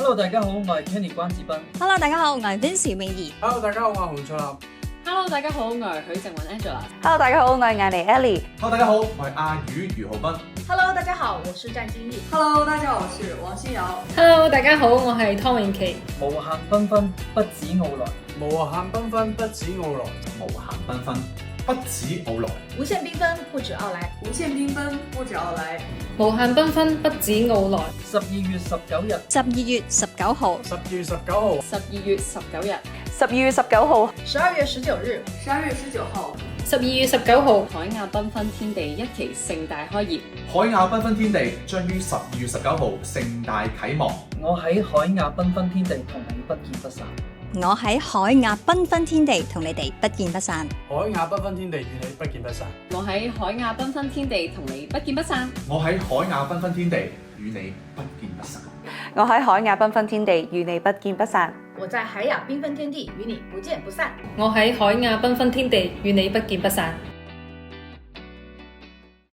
Hello， 大家好，我係 Kenny 關智斌。Hello， 大家好，我係 Vincy 泳兒。Hello， 大家好，我係洪卓立。Hello， 大家好，我係許靜雲 Angela。Hello， 大家好，我係艾妮 Ellie。Hello， 大家好，我係阿魚余浩斌。Hello， 大家好，我是詹金麗。Hello， 大家好，我是王欣瑤。Hello， 大家好，我係湯詠琪。無限繽紛不止奧萊，無限繽紛不止奧萊，無限繽紛不止奧萊，無限繽紛不止奧萊，無限繽紛不止奧萊，無限繽紛不止奧萊。12月19日12月19號12月19號12月19日12月19號12月19日12月19號12月19號海亞繽紛天地一期盛大開業。海亞繽紛天地將於12月19號盛大啟幕。我喺海亞繽紛天地同你不見不散。我喺海亞繽紛天地同你哋不見不散。海亞繽紛天地與你不見不散。我喺海亞繽紛天地同你不見不散。我喺海亞繽紛天地與你不見不散。我喺海亞繽紛天地與你不見不散。我在海亞繽紛天地與你不見不散。我喺海亞繽紛天地與你不見不散。